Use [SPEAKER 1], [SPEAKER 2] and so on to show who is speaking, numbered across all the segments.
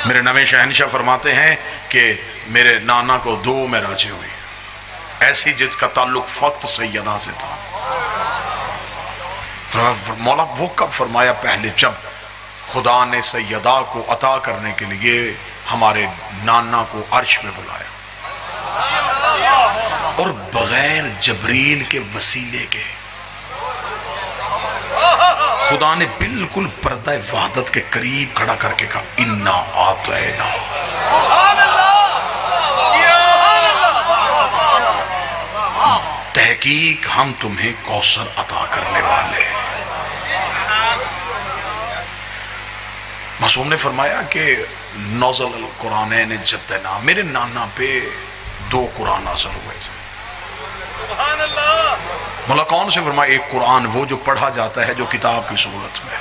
[SPEAKER 1] میرے نویں شہنشاہ فرماتے ہیں کہ میرے نانا کو دو معراجیں ہوئی، ایسی جس کا تعلق فقط سیدہ سے تھا۔ مولا وہ کب فرمایا؟ پہلے جب خدا نے سیدہ کو عطا کرنے کے لیے ہمارے نانا کو عرش میں بلایا، اور بغیر جبریل کے وسیلے کے خدا نے بالکل پردہ وحدت کے قریب کھڑا کر کے کہا انا آتینا۔ تحقیق ہم تمہیں کوثر عطا کرنے والے ہیں۔ معصوم نے فرمایا کہ نزل القرآنین جدنا، میرے نانا پہ دو قرآن نازل ہوئے تھے۔ مولا کون سے فرمایا؟ ایک قرآن وہ جو پڑھا جاتا ہے جو کتاب کی صورت میں،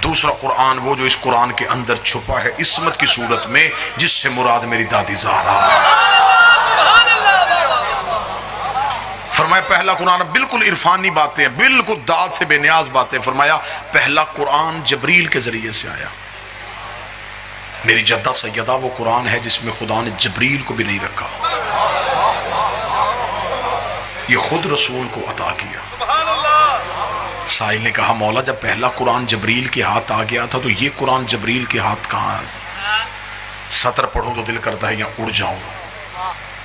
[SPEAKER 1] دوسرا قرآن وہ جو اس قرآن کے اندر چھپا ہے عصمت کی صورت میں، جس سے مراد میری دادی زہرا ہے۔ فرمایا پہلا قرآن بالکل عرفانی باتیں، بالکل داد سے بے نیاز باتیں۔ فرمایا پہلا قرآن جبریل کے ذریعے سے آیا۔ میری جدہ سیدہ وہ قرآن ہے جس میں خدا نے جبریل کو بھی نہیں رکھا، یہ خود رسول کو عطا کیا۔ سائل نے کہا مولا جب پہلا قرآن جبریل کے ہاتھ آ گیا تھا تو یہ قرآن جبریل کے ہاتھ کہاں ہے؟ سطر پڑھوں تو دل کرتا ہے یا اڑ جاؤں،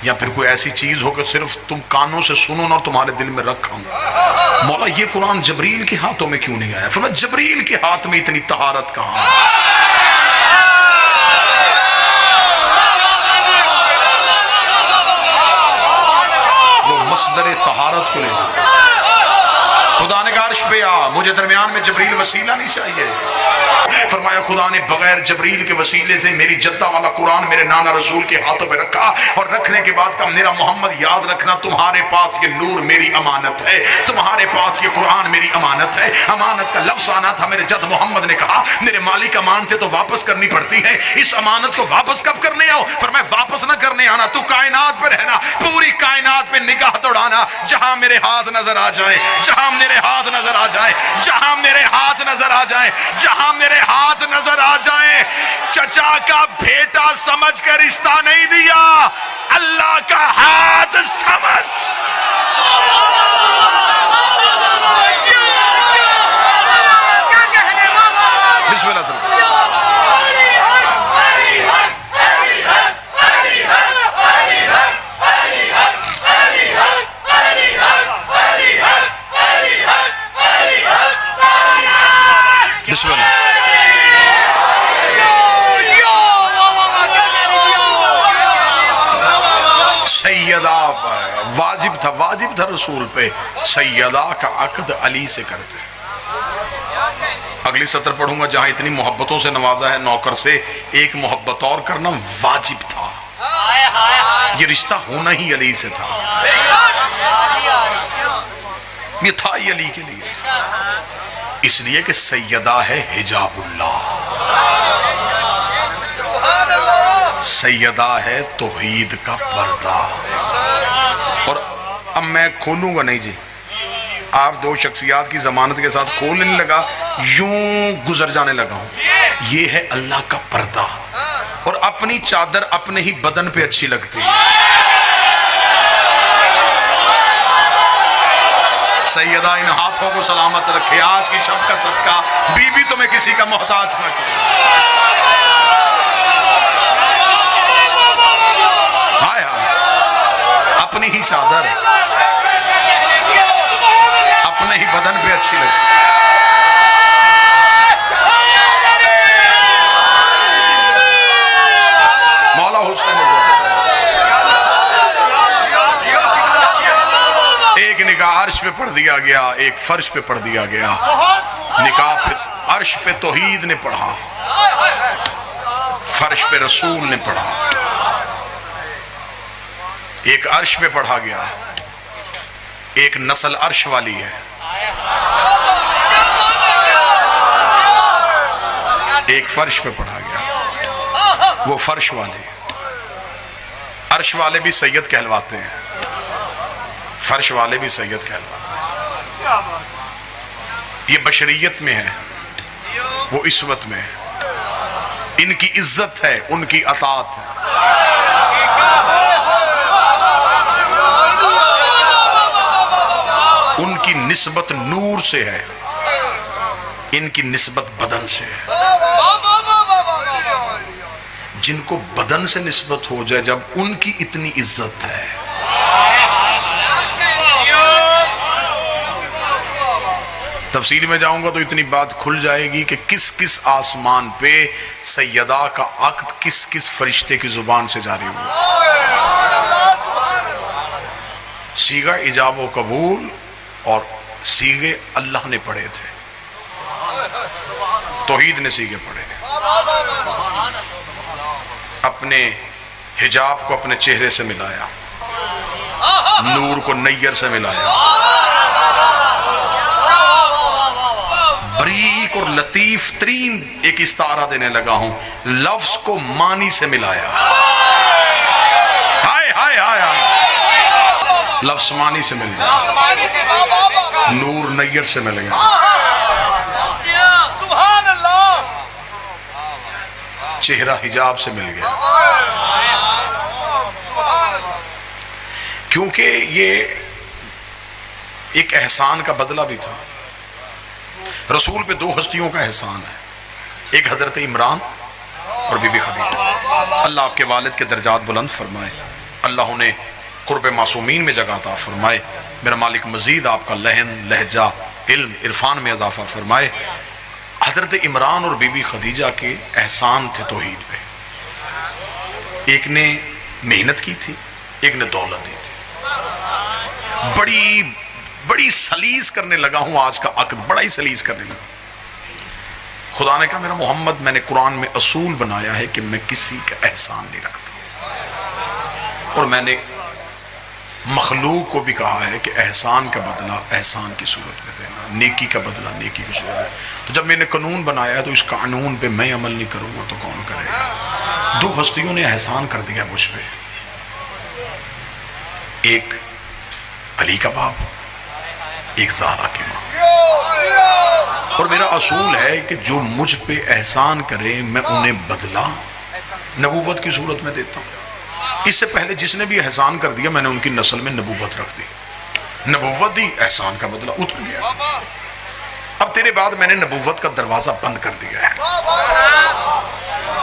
[SPEAKER 1] یا پھر کوئی ایسی چیز ہو کہ صرف تم کانوں سے سنو اور تمہارے دل میں رکھوں۔ مولا یہ قرآن جبریل کے ہاتھوں میں کیوں نہیں آیا؟ فرمایا جبریل کے ہاتھ میں اتنی طہارت کہاں ہے؟ وہ مصدر طہارت کو لے جائے۔ خدا نے کہا عرش پہ آ، مجھے درمیان میں جبریل وسیلہ نہیں چاہیے۔ فرمایا خدا نے بغیر جبریل کے وسیلے سے میری جدہ والا قرآن میرے نانا رسول کے ہاتھوں پہ رکھا، اور رکھنے کے بعد کہا میرا محمد یاد رکھنا تمہارے پاس یہ نور میری امانت ہے، تمہارے پاس یہ قرآن میری امانت ہے۔ امانت کا لفظ آنا تھا، میرے جد محمد نے کہا میرے مالک امانتیں تو واپس کرنی پڑتی ہیں، اس امانت کو واپس کب کرنے آؤ؟ فرمایا واپس نہ کرنے آنا، تو کائنات پہ رہنا، پوری کائنات پہ نگاہ دوڑانا، جہاں میرے ہاتھ نظر آ جائیں، جہاں میرے ہاتھ نظر آ جائیں، جہاں میرے ہاتھ نظر آ جائیں، جہاں میرے ہاتھ نظر آ جائیں۔ چچا کا بیٹا سمجھ کر رشتہ نہیں دیا، اللہ کا ہاتھ سمجھ۔ بسم اللہ سب بسم اللہ۔ سیدہ واجب تھا رسول پہ، سیدہ کا عقد علی سے کرتے۔ اگلی سطر پڑھوں گا جہاں اتنی محبتوں سے نوازا ہے نوکر سے، ایک محبت اور کرنا واجب تھا، یہ رشتہ ہونا ہی علی سے تھا، یہ تھا ہی علی کے لیے، اس لیے کہ سیدہ ہے حجاب اللہ، سیدہ ہے توحید کا پردہ۔ اور اب میں کھولوں گا نہیں جی، آپ دو شخصیات کی ضمانت کے ساتھ کھولنے لگا، یوں گزر جانے لگا ہوں، یہ ہے اللہ کا پردہ، اور اپنی چادر اپنے ہی بدن پہ اچھی لگتی ہے۔ سیدہ ان ہاتھوں کو سلامت رکھے، آج کی شب کا صدقہ بی بی تمہیں کسی کا محتاج نہ کرے۔ ہائے ہائے، اپنی ہی چادر اپنے ہی بدن پہ اچھی لگتی۔ مولا حسین ایک نکاح عرش پہ پڑھ دیا گیا، ایک فرش پہ پڑھ دیا گیا۔ نکاح پہ عرش پہ توحید نے پڑھا، فرش پہ رسول نے پڑھا، ایک عرش پہ پڑھا گیا، ایک نسل عرش والی ہے، ایک فرش پہ پڑھا گیا، وہ فرش والے۔ عرش والے بھی سید کہلواتے ہیں، فرش والے بھی سید کہلواتے ہیں، یہ بشریت میں ہے، وہ عصمت میں ہے۔ ان کی عزت ہے، ان کی اطاعت ہے۔ ان کی نسبت نور سے ہے، ان کی نسبت بدن سے ہے۔ جن کو بدن سے نسبت ہو جائے جب، ان کی اتنی عزت ہے۔ تفصیل میں جاؤں گا تو اتنی بات کھل جائے گی کہ کس کس آسمان پہ سیدہ کا عقد کس کس فرشتے کی زبان سے جاری ہوا۔ صیغہ ایجاب و قبول اور صیغے اللہ نے پڑھے تھے، توحید نے صیغے پڑھے۔ اپنے حجاب کو اپنے چہرے سے ملایا، نور کو نیر سے ملایا، بریک اور لطیف ترین ایک استعارہ دینے لگا ہوں، لفظ کو معنی سے ملایا۔ ہائے ہائے ہائے ہائے، لفظ معنی سے مل گیا، نور نیر سے مل گیا،
[SPEAKER 2] سبحان اللہ،
[SPEAKER 1] چہرہ حجاب سے مل گیا۔ کیونکہ یہ ایک احسان کا بدلہ بھی تھا۔ رسول پہ دو ہستیوں کا احسان ہے، ایک حضرت عمران اور بی بی خدیجہ۔ اللہ آپ کے والد کے درجات بلند فرمائے، اللہ انہیں قرب معصومین میں جگہ عطا فرمائے، میرا مالک مزید آپ کا لہن لہجہ علم عرفان میں اضافہ فرمائے۔ حضرت عمران اور بی بی خدیجہ کے احسان تھے توحید پہ، ایک نے محنت کی تھی، ایک نے دولت دی تھی۔ بڑی سلیس کرنے لگا ہوں آج کا عقد، بڑا ہی سلیس کرنے لگا۔ خدا نے کہا میرا محمد، میں نے قرآن میں اصول بنایا ہے کہ میں کسی کا احسان نہیں رکھتا، اور میں نے مخلوق کو بھی کہا ہے کہ احسان کا بدلہ احسان کی صورت میں دینا، نیکی کا بدلہ نیکی کی صورت میں۔ تو جب میں نے قانون بنایا ہے تو اس قانون پہ میں عمل نہیں کروں گا تو کون کرے گا؟ دو ہستیوں نے احسان کر دیا مجھ پہ، ایک علی کا باپ، ایک زہرا کی ماں۔ اور میرا اصول ہے کہ جو مجھ پہ احسان کرے میں انہیں بدلہ نبوت کی صورت میں دیتا ہوں۔ اس سے پہلے جس نے بھی احسان کر دیا میں نے ان کی نسل میں نبوت رکھ دی، نبوت دی، احسان کا بدلہ اتر گیا۔ اب تیرے بعد میں نے نبوت کا دروازہ بند کر دیا ہے،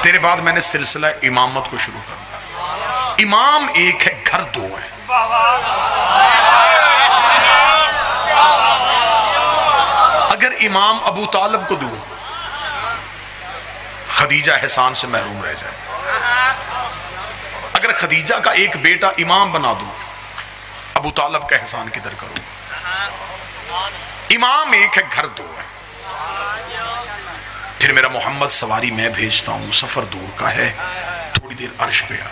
[SPEAKER 1] تیرے بعد میں نے سلسلہ امامت کو شروع کر دیا۔ امام ایک ہے، گھر دو ہیں۔ اگر امام ابو طالب کو دوں، خدیجہ احسان سے محروم رہ جائے۔ اگر خدیجہ کا ایک بیٹا امام بنا دوں، ابو طالب کا احسان کدھر کروں؟ امام ایک ہے، گھر دو ہے۔ پھر میرا محمد سواری میں بھیجتا ہوں، سفر دور کا ہے، تھوڑی دیر عرش پہ آ۔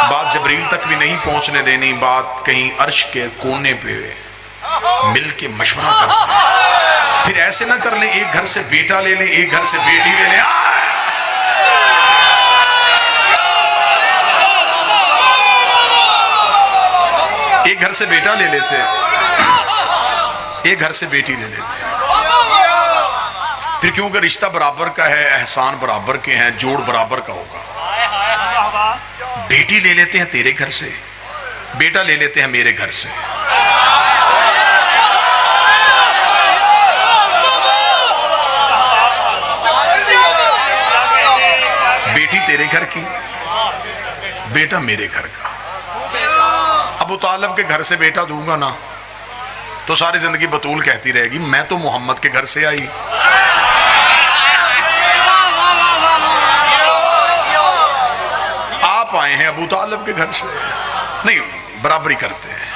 [SPEAKER 1] بات جبریل تک بھی نہیں پہنچنے دینی، بات کہیں عرش کے کونے پہ مل کے مشورہ کرتے ہیں۔ پھر ایسے نہ کر لیں ایک گھر سے بیٹا لے لیں، ایک گھر سے بیٹی لے لیں، ایک گھر سے بیٹا لے لیتے، ایک گھر سے بیٹی لے لیتے۔ پھر کیونکہ رشتہ برابر کا ہے، احسان برابر کے ہیں، جوڑ برابر کا ہوگا، بیٹی لے لیتے ہیں تیرے گھر سے، بیٹا لے لیتے ہیں میرے گھر سے۔ بیٹی تیرے گھر کی، بیٹا میرے گھر کا۔ ابو طالب کے گھر سے بیٹا دوں گا نا تو ساری زندگی بطول کہتی رہے گی میں تو محمد کے گھر سے آئی۔ آپ آئے ہیں ابو طالب کے گھر سے، نہیں برابری کرتے ہیں۔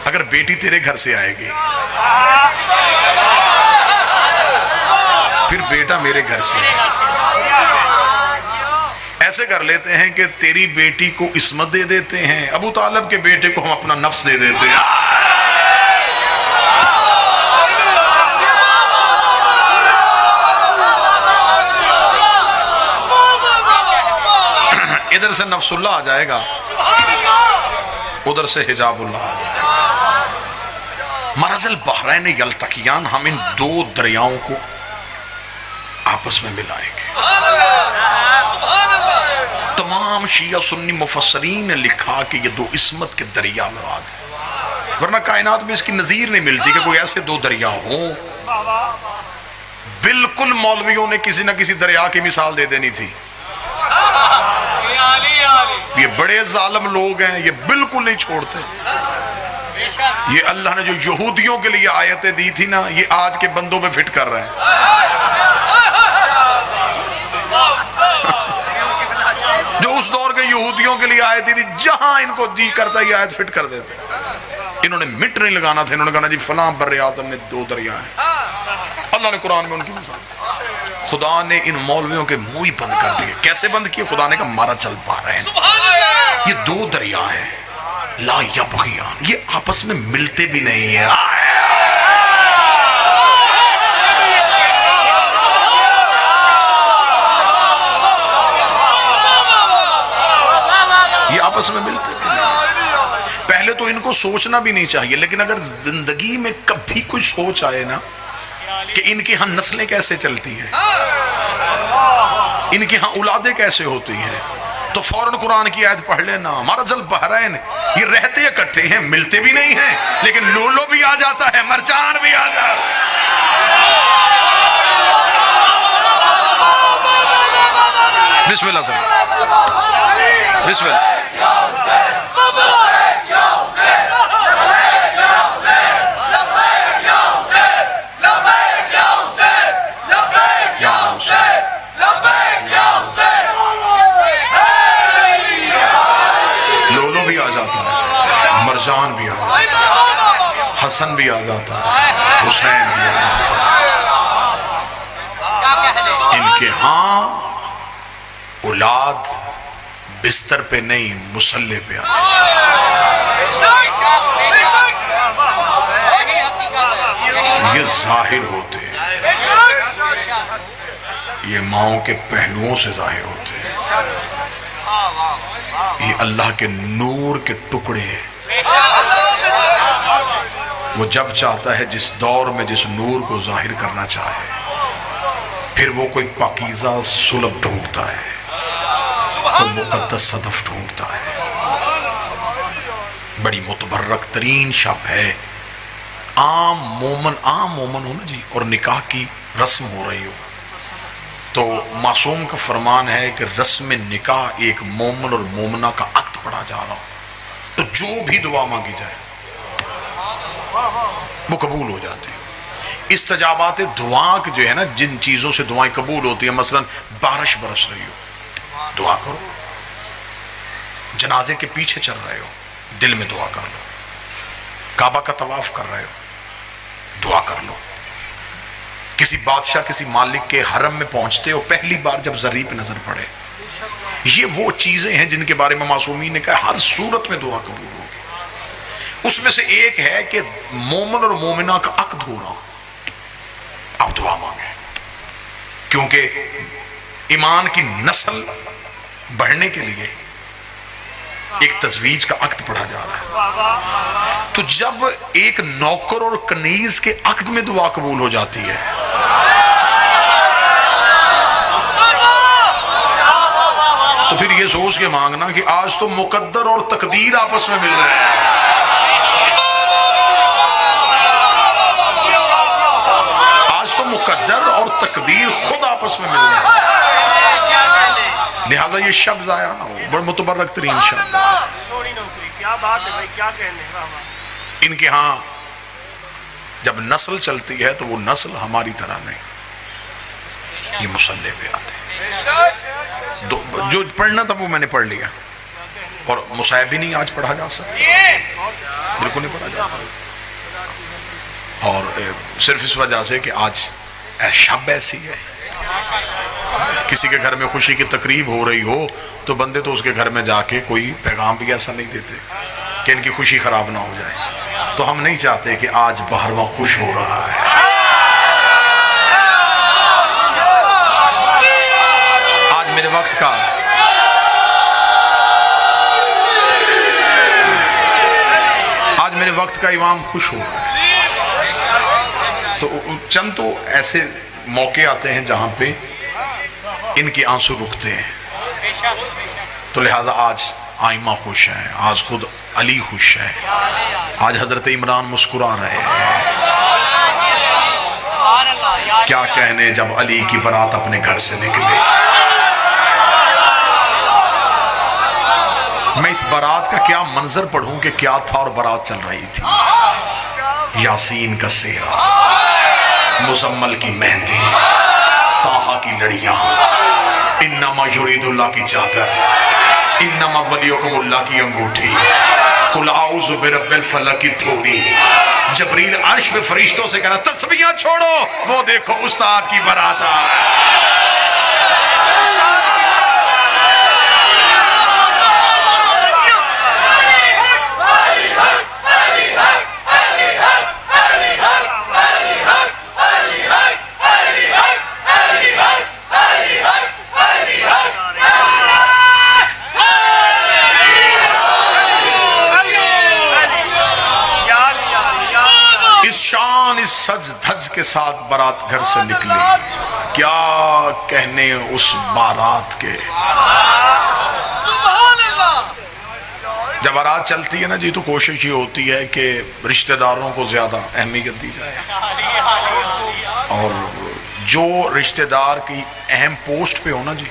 [SPEAKER 1] اگر بیٹی تیرے گھر سے آئے گی پھر بیٹا میرے گھر سے۔ ایسے کر لیتے ہیں کہ تیری بیٹی کو عصمت دے دیتے ہیں، ابو طالب کے بیٹے کو ہم اپنا نفس دے دیتے ہیں۔ ادھر سے نفس اللہ آ جائے گا، ادھر سے حجاب اللہ آ جائے گا۔ مرج البحرین یلتقیان، ہم ان دو دریاؤں کو آپس میں ملائیں گے۔ تمام شیعہ سنی مفسرین نے لکھا کہ یہ دو عصمت کے دریا مراد ہیں، ورنہ کائنات میں اس کی نظیر نہیں ملتی کہ کوئی ایسے دو دریا ہوں۔ بالکل مولویوں نے کسی نہ کسی دریا کی مثال دے دینی تھی۔ یہ بڑے ظالم لوگ ہیں، یہ بالکل نہیں چھوڑتے۔ یہ اللہ نے جو یہودیوں کے لیے آیتیں دی تھی نا، یہ آج کے بندوں پہ فٹ کر رہے ہیں۔ جو اس دور کے یہودیوں کے لیے آیتیں تھی، جہاں ان کو جی کرتا یہ آیت فٹ کر دیتے۔ انہوں نے مٹ نہیں لگانا تھا، انہوں نے کہا جی فلاں بر اعظم میں دو دریا ہیں۔ اللہ نے قرآن میں ان کی مثال، خدا نے ان مولویوں کے منہ ہی بند کر دیے۔ کیسے بند کیے؟ خدا نے کہا مارا چل پا رہے ہیں، یہ دو دریا ہیں، لا یبغیان، یہ آپس میں ملتے بھی نہیں ہیں۔ یہ آپس میں ملتے بھی نہیں۔ پہلے تو ان کو سوچنا بھی نہیں چاہیے، لیکن اگر زندگی میں کبھی کوئی سوچ آئے نا کہ ان کی ہاں نسلیں کیسے چلتی ہیں، ان کی ہاں اولادیں کیسے ہوتی ہیں، تو فوراً قرآن کی آیت پڑھ لینا، مرج البحرین، یہ رہتے اکٹھے ہیں، ملتے بھی نہیں ہیں، لیکن لولو بھی آ جاتا ہے، مرجان بھی آ جاتا ہے۔ بسم اللہ صلی اللہ، بسم اللہ۔ لولو بھی آ جاتا ہے، مرجان بھی آ جاتا ہے، حسن بھی آ جاتا ہے، حسین بھی آ جاتا ہے۔ ان کے ہاں اولاد بستر پہ نہیں، مسلح پہ آتی ہے۔ یہ ظاہر ہوتے ہیں، یہ ماؤں کے پہلوؤں سے ظاہر ہوتے ہیں، یہ اللہ کے نور کے ٹکڑے ہیں۔ وہ جب چاہتا ہے جس دور میں جس نور کو ظاہر کرنا چاہے، پھر وہ کوئی پاکیزہ سلب ڈھونڈتا ہے، کوئی مقدس صدف ڈھونڈتا ہے۔ بڑی متبرک ترین شب ہے، عام مومن ہو نا جی، اور نکاح کی رسم ہو رہی ہو، تو معصوم کا فرمان ہے کہ رسم نکاح ایک مومن اور مومنہ کا عقد پڑھا جا رہا ہو، تو جو بھی دعا مانگی جائے وہ قبول ہو جاتی ہے۔ استجابات دعا جو ہے نا، جن چیزوں سے دعائیں قبول ہوتی ہیں، مثلا بارش برس رہی ہو، دعا کرو۔ جنازے کے پیچھے چل رہے ہو، دل میں دعا کر لو۔ کعبہ کا طواف کر رہے ہو، دعا کر لو۔ کسی بادشاہ کسی مالک کے حرم میں پہنچتے ہو، پہلی بار جب زری پہ نظر پڑے، یہ وہ چیزیں ہیں جن کے بارے میں معصومین نے کہا ہر صورت میں دعا قبول ہوگی۔ اس میں سے ایک ہے کہ مومن اور مومنہ کا عقد ہو رہا، اب دعا مانگیں، کیونکہ ایمان کی نسل بڑھنے کے لیے ایک تزویج کا عقد پڑھا جا رہا ہے۔ تو جب ایک نوکر اور کنیز کے عقد میں دعا قبول ہو جاتی ہے، تو پھر یہ سوچ کے مانگنا کہ آج تو مقدر اور تقدیر آپس میں مل رہے ہیں۔ آج تو مقدر اور تقدیر خود آپس میں مل رہے ہیں، لہذا یہ شب ضائع نہ ہو، بڑا متبرک ترین شب۔ ان کے ہاں جب نسل چلتی ہے تو وہ نسل ہماری طرح نہیں، یہ مسلح پہ آتے ہیں۔ جو پڑھنا تھا وہ میں نے پڑھ لیا، اور مصائب بھی نہیں آج پڑھا جا سکتا، بالکل نہیں پڑھا جا سکتا، اور صرف اس وجہ سے کہ آج شب ایسی ہے۔ کسی کے گھر میں خوشی کی تقریب ہو رہی ہو تو بندے تو اس کے گھر میں جا کے کوئی پیغام بھی ایسا نہیں دیتے کہ ان کی خوشی خراب نہ ہو جائے۔ تو ہم نہیں چاہتے کہ آج بہرواں خوش ہو رہا ہے۔ آج میرے وقت کا امام خوش ہو رہا ہے، تو چند تو ایسے موقع آتے ہیں جہاں پہ ان کے آنسو رکتے ہیں. تو لہٰذا آج آئمہ خوش ہے، آج خود علی خوش ہے، آج حضرت عمران مسکرا رہے ہیں. کیا کہنے جب علی کی برات اپنے گھر سے نکلے. میں اس برات کا کیا منظر پڑھوں کہ کیا تھا اور برات چل رہی تھی. یاسین کا سہرا، مزمل کی مہندی، طٰہٰ کی لڑیاں، انما یرید اللہ کی چادر، انما ولیکم اللہ کی انگوٹھی، قل اعوذ برب الفلق کی تھوڑی. جبریل عرش پہ فرشتوں سے کہنا تسبیحاں چھوڑو، وہ دیکھو استاد کی برات آ. اس سج دھج کے ساتھ بارات گھر سے نکلی. کیا کہنے اس بارات کے. جب بارات چلتی ہے نا جی تو کوشش یہ ہوتی ہے کہ رشتہ داروں کو زیادہ اہمیت دی جائے، اور جو رشتہ دار کی اہم پوسٹ پہ ہونا جی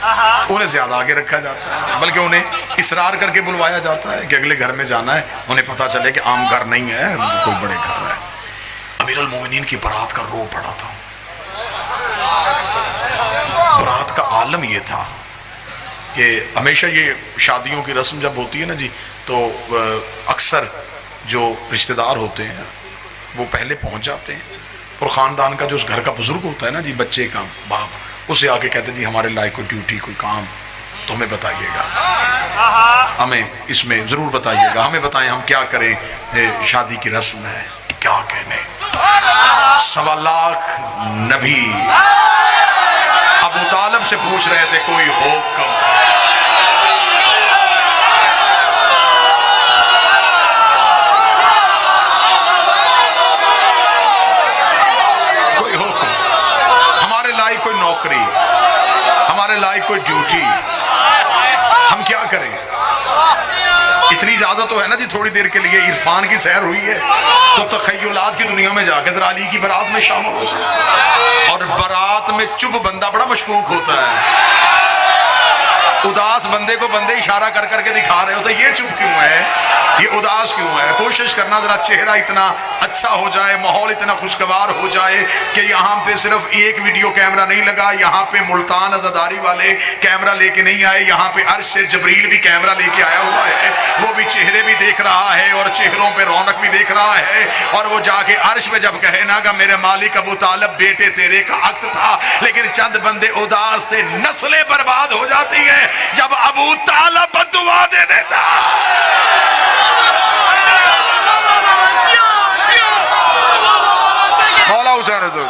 [SPEAKER 1] انہیں زیادہ آگے رکھا جاتا ہے، بلکہ انہیں اصرار کر کے بلوایا جاتا ہے کہ اگلے گھر میں جانا ہے. انہیں پتا چلے کہ عام گھر نہیں ہے، کوئی بڑے گھر ہے. امیر المومنین کی برات کا رو پڑا تھا. برات کا عالم یہ تھا کہ ہمیشہ یہ شادیوں کی رسم جب ہوتی ہے نا جی تو اکثر جو رشتہ دار ہوتے ہیں وہ پہلے پہنچ جاتے ہیں، اور خاندان کا جو اس گھر کا بزرگ ہوتا ہے نا جی، بچے کا باپ، اسے آ کے کہتے ہیں جی ہمارے لائق کوئی ڈیوٹی کوئی کام تو ہمیں بتائیے گا، ہمیں اس میں ضرور بتائیے گا، ہمیں بتائیں ہم کیا کریں. شادی کی رسم ہے. کیا کہنے 1.25 لاکھ نبی ابو طالب سے پوچھ رہے تھے کوئی حکم. کوئی حکم ہمارے لائق کوئی نوکری، ہمارے لائق کوئی ڈیوٹی، ہم کیا کریں. اتنی اجازت تو ہے نا جی تھوڑی دیر کے لیے عرفان کی سیر ہوئی ہے تو تخیلات کی دنیا میں جا کے ذرا علی کی برات میں شامل ہو جائے. اور برات میں چپ بندہ بڑا مشکوک ہوتا ہے. اداس بندے کو بندے اشارہ کر کر کے دکھا رہے ہوتے یہ چپ کیوں ہے، یہ اداس کیوں ہے. کوشش کرنا ذرا چہرہ اتنا اچھا ہو جائے، ماحول اتنا خوشگوار ہو جائے کہ یہاں پہ صرف ایک ویڈیو کیمرہ نہیں لگا، یہاں پہ ملتان عزاداری والے کیمرہ لے کے نہیں آئے، یہاں پہ عرش سے جبریل بھی کیمرہ لے کے آیا ہوا ہے. وہ بھی چہرے بھی دیکھ رہا ہے اور چہروں پہ رونق بھی دیکھ رہا ہے. اور وہ جا کے عرش پہ جب کہے نا کہ میرے مالک ابو طالب بیٹے تیرے کا عقد تھا لیکن چند بندے اداس تھے، نسلیں برباد ہو جاتی ہیں جب ابو طالب بددعا دے دیتا. مولا حسین حضور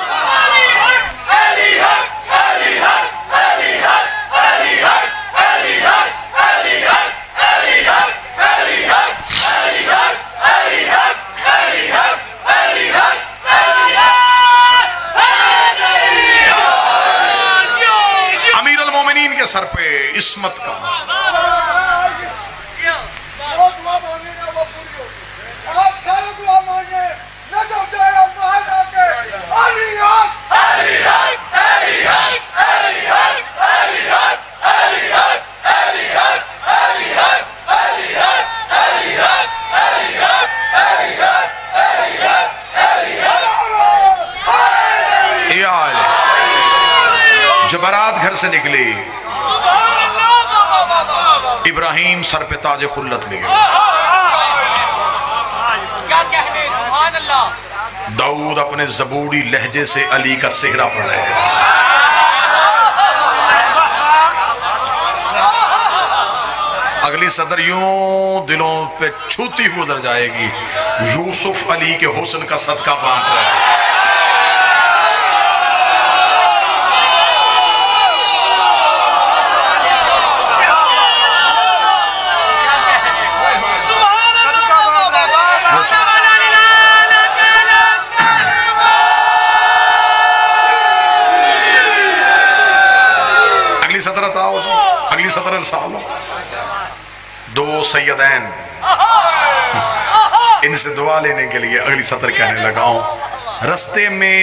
[SPEAKER 1] امیر المومنین کے سر پہ عصمت کا جو برات گھر سے نکلی ابراہیم سر پہ تاج خلت لے گئے. داؤد اپنے زبوری لہجے سے علی کا سہرا پڑھ رہے ہیں. اگلی صدر یوں دلوں پہ چھوتی ہوئی گزر جائے گی. یوسف علی کے حسن کا صدقہ بانٹ رہے ہیں. صدرت آؤ جی، اگلی صدر ارسال ہو. دو سیدین، ان سے دعا لینے کے لیے اگلی سطر کہنے لگا ہوں. رستے میں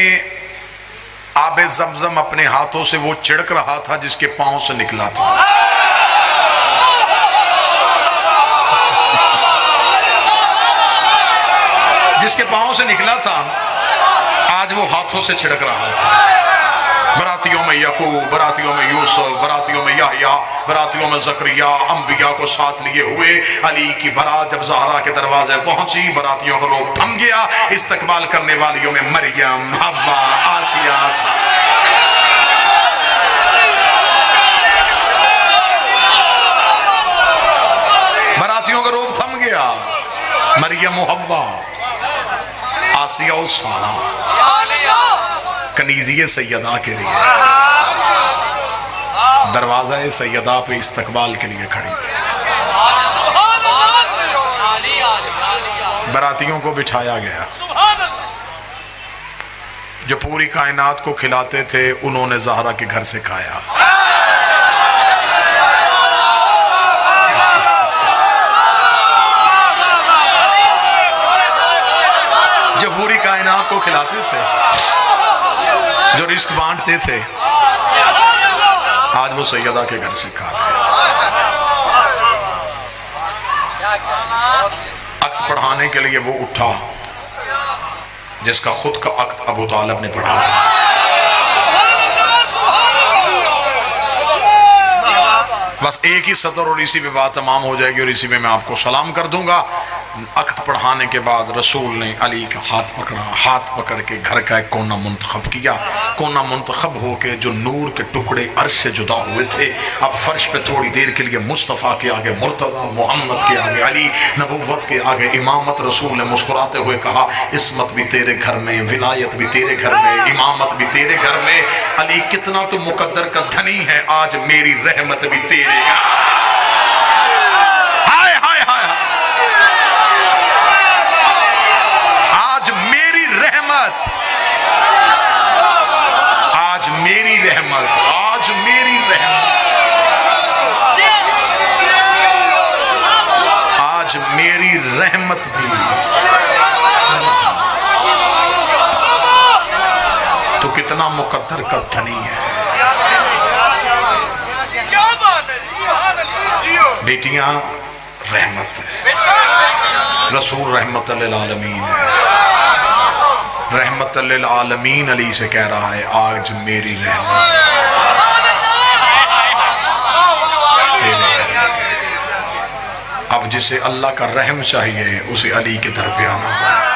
[SPEAKER 1] آب زمزم اپنے ہاتھوں سے وہ چھڑک رہا تھا جس کے پاؤں سے نکلا تھا. جس کے پاؤں سے نکلا تھا آج وہ ہاتھوں سے چھڑک رہا تھا. براتیوں میں یعقوب، براتیوں میں یوسف، براتیوں میں یحییٰ، براتیوں میں زکریا، انبیاء کو ساتھ لیے ہوئے علی کی برات جب زہرا کے دروازے پہنچی، براتیوں کا روح تھم گیا. استقبال کرنے والیوں میں مریم، حوا، آسیہ، براتیوں کا روح تھم گیا. مریم و حوا، آسیہ و سارہ کنیزی سیدہ کے لیے دروازہ سیدہ پہ استقبال کے لیے کھڑی تھی. براتیوں کو بٹھایا گیا. جو پوری کائنات کو کھلاتے تھے انہوں نے زہرا کے گھر سے کھایا. جو پوری کائنات کو کھلاتے تھے، جو رزق بانٹتے تھے، آج وہ سیدہ کے گھر سے کھا رہے تھے. عقد پڑھانے کے لیے وہ اٹھا جس کا خود کا عقد ابو طالب نے پڑھا تھا. بس ایک ہی سطر اور اسی پہ بات تمام ہو جائے گی اور اسی میں میں آپ کو سلام کر دوں گا. عقد پڑھانے کے بعد رسول نے علی کا ہاتھ پکڑا، ہاتھ پکڑ کے گھر کا ایک کونا منتخب کیا. کونا منتخب ہو کے جو نور کے ٹکڑے عرش سے جدا ہوئے تھے اب فرش پہ تھوڑی دیر کے لیے مصطفیٰ کے آگے مرتضیٰ، محمد کے آگے علی، نبوت کے آگے امامت. رسول نے مسکراتے ہوئے کہا عصمت بھی تیرے گھر میں، ولایت بھی تیرے گھر میں، امامت بھی تیرے گھر میں. علی کتنا تو مقدر کا دھنی ہے، آج میری رحمت بھی تیرے گھر. آج میری رحمت، آج میری رحمت، آج میری رحمت، آج میری رحمت بھی. تو کتنا مقدر کا دھنی ہے. بیٹیاں رحمت ہے، رسول رحمت للعالمین ہے. رحمت للعالمین علی سے کہہ رہا ہے آج میری رحمت تیرے گھر میں. اب جسے اللہ کا رحم چاہیے اسے علی کے در پہ آنا.